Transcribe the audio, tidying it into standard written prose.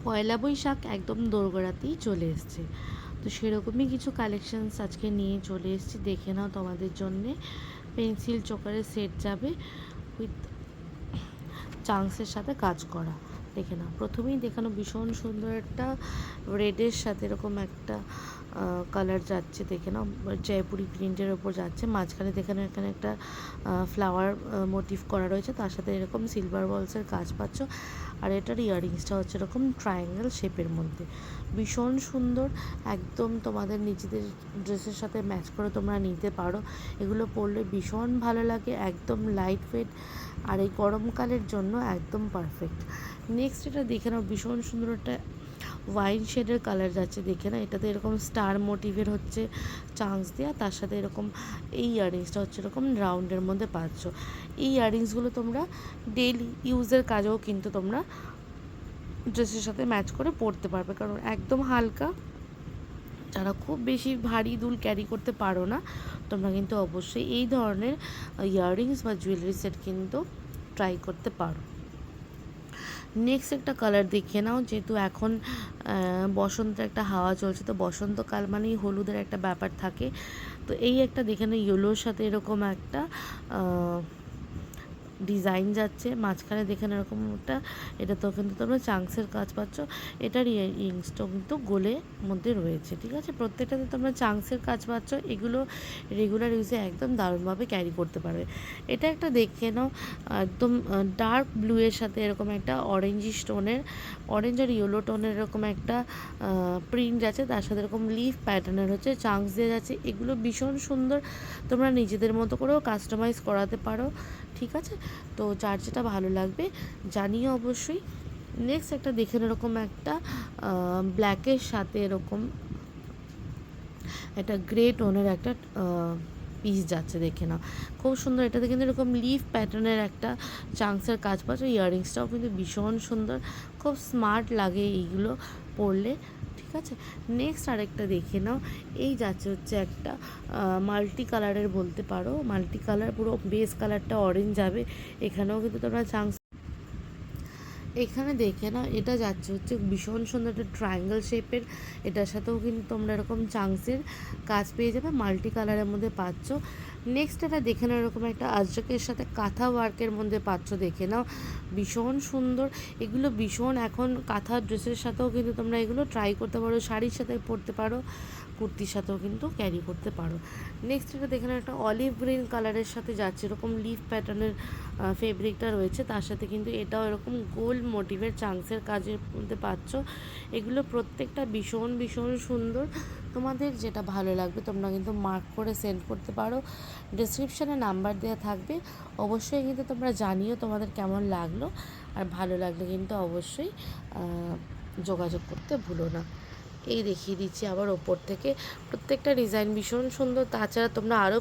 পয়লা বৈশাখ একদম দোরগোড়াতেই চলে এসছে। তো সেরকমই কিছু কালেকশানস আজকে নিয়ে চলে এসেছি, দেখে নাও তোমাদের জন্যে। পেন্সিল চোকারের সেট যাবে উইথ চাংসের সাথে কাজ করা। দেখে নাও, প্রথমেই দেখানো ভীষণ সুন্দর একটা রেডের সাথে এরকম একটা কালার যাচ্ছে। দেখে নাও, জয়পুরি প্রিন্টের ওপর যাচ্ছে। মাঝখানে দেখানো এখানে একটা ফ্লাওয়ার মোটিভ করা রয়েছে, তার সাথে এরকম সিলভার বলসের কাজ পাচ্ছ। আর এটার ইয়াররিংসটা হচ্ছে এরকম ট্রায়াঙ্গেল শেপের মধ্যে, ভীষণ সুন্দর। একদম তোমাদের নিজেদের ড্রেসের সাথে ম্যাচ করে তোমরা নিতে পারো। এগুলো পরলে ভীষণ ভালো লাগে, একদম লাইট ওয়েট, আর এই গরমকালের জন্য একদম পারফেক্ট। নেক্সট এটা দেখে নাও, ভীষণ সুন্দর একটা ওয়াইন শেডের কালার যাচ্ছে। দেখে না, এটাতে এরকম স্টার মোটিভের হচ্ছে চান্স দেওয়া, তার সাথে এরকম এই ইয়াররিংসটা হচ্ছে এরকম রাউন্ডের মধ্যে পাচ্ছ। এই ইয়াররিংসগুলো তোমরা ডেইলি ইউজের কাজেও কিন্তু তোমরা ড্রেসের সাথে ম্যাচ করে পরতে পারবে, কারণ একদম হালকা। যারা খুব বেশি ভারী দুল ক্যারি করতে পারো না, তোমরা কিন্তু অবশ্যই এই ধরনের ইয়াররিংস বা জুয়েলারি সেট কিন্তু ট্রাই করতে পারো। নেক্সট একটা কালার দেখে নাও, যেহেতু এখন বসন্তের একটা হাওয়া চলছে, তো বসন্তকাল মানেই হলুদের একটা ব্যাপার থাকে। তো এই একটা দেখে নাও, ইয়েলোর সাথে এরকম একটা ডিজাইন যাচ্ছে। মাঝখানে দেখেন এরকম একটা, এটা তো কিন্তু তোমরা চাংসের কাজ পাচ্ছ। এটার ইয়ারিংসটাও কিন্তু গোলে মধ্যে রয়েছে, ঠিক আছে। প্রত্যেকটাতে তোমরা চাংসের কাজ পাচ্ছ। এগুলো রেগুলার ইউজে একদম দারুণভাবে ক্যারি করতে পারবে। এটা একটা দেখে নাও, একদম ডার্ক ব্লু এর সাথে এরকম একটা অরেঞ্জি স্টোনের, অরেঞ্জ আর ইয়েলো টোনের এরকম একটা প্রিন্ট আছে, তার সাথে এরকম লিফ প্যাটার্নের হচ্ছে চাংস দিয়ে যাচ্ছে। এগুলো ভীষণ সুন্দর, তোমরা নিজেদের মতো করেও কাস্টমাইজ করাতে পারো, ঠিক আছে। তো যার যেটা ভালো লাগবে জানিও অবশ্যই। নেক্সট একটা দেখেন, এরকম একটা ব্ল্যাকের সাথে এরকম একটা গ্রে টোনের একটা পিস যাচ্ছে। দেখে নাও, খুব সুন্দর। এটাতে কিন্তু এরকম লিফ প্যাটার্নের একটা চাংসের কাজ পাচ্ছ। ইয়াররিংসটাও কিন্তু ভীষণ সুন্দর, খুব স্মার্ট লাগে এইগুলো পরলে, ঠিক আছে। নেক্সট আরেকটা দেখে নাও, এই যাচ্ছে হচ্ছে একটা মাল্টি কালারের বলতে পারো, মাল্টি কালার, পুরো বেস কালারটা অরেঞ্জ যাবে। এখানেও কিন্তু তোমরা চাংস, এখানে দেখে না, এটা যাচ্ছে হচ্ছে ভীষণ সুন্দর একটা ট্রায়াঙ্গেল শেপের। এটার সাথেও কিন্তু তোমরা এরকম চাংসের কাজ পেয়ে যাবে, মাল্টি কালারের মধ্যে পাচ্ছ। নেক্সট এটা দেখে নাও, এরকম একটা আজরাকের সাথে কাঁথা ওয়ার্কের মধ্যে পাচ্ছ। দেখে নাও, ভীষণ সুন্দর। এগুলো ভীষণ এখন কাঁথা ড্রেসের সাথেও কিন্তু তোমরা এগুলো ট্রাই করতে পারো, শাড়ির সাথে পরতে পারো, কুর্তির সাথেও কিন্তু ক্যারি করতে পারো। নেক্সট এটা দেখে নাও, একটা অলিভ গ্রিন কালারের সাথে যাচ্ছে, এরকম লিফ প্যাটার্নের ফেব্রিকটা রয়েছে, তার সাথে কিন্তু এটাও এরকম গোল মোটিভের চাংসের কাজের মধ্যে পাচ্ছ। এগুলো প্রত্যেকটা ভীষণ ভীষণ সুন্দর। তোমাদের যেটা ভালো লাগবে তোমরা কিন্তু মার্ক করে সেন্ড করতে পারো, ডেসক্রিপশানে নাম্বার দেওয়া থাকবে। অবশ্যই কিন্তু তোমরা জানিও তোমাদের কেমন লাগলো, আর ভালো লাগলে কিন্তু অবশ্যই যোগাযোগ করতে ভুলো না। এই দেখিয়ে দিচ্ছি আবার ওপর থেকে, প্রত্যেকটা ডিজাইন ভীষণ সুন্দর। তাছাড়া তোমরা আরও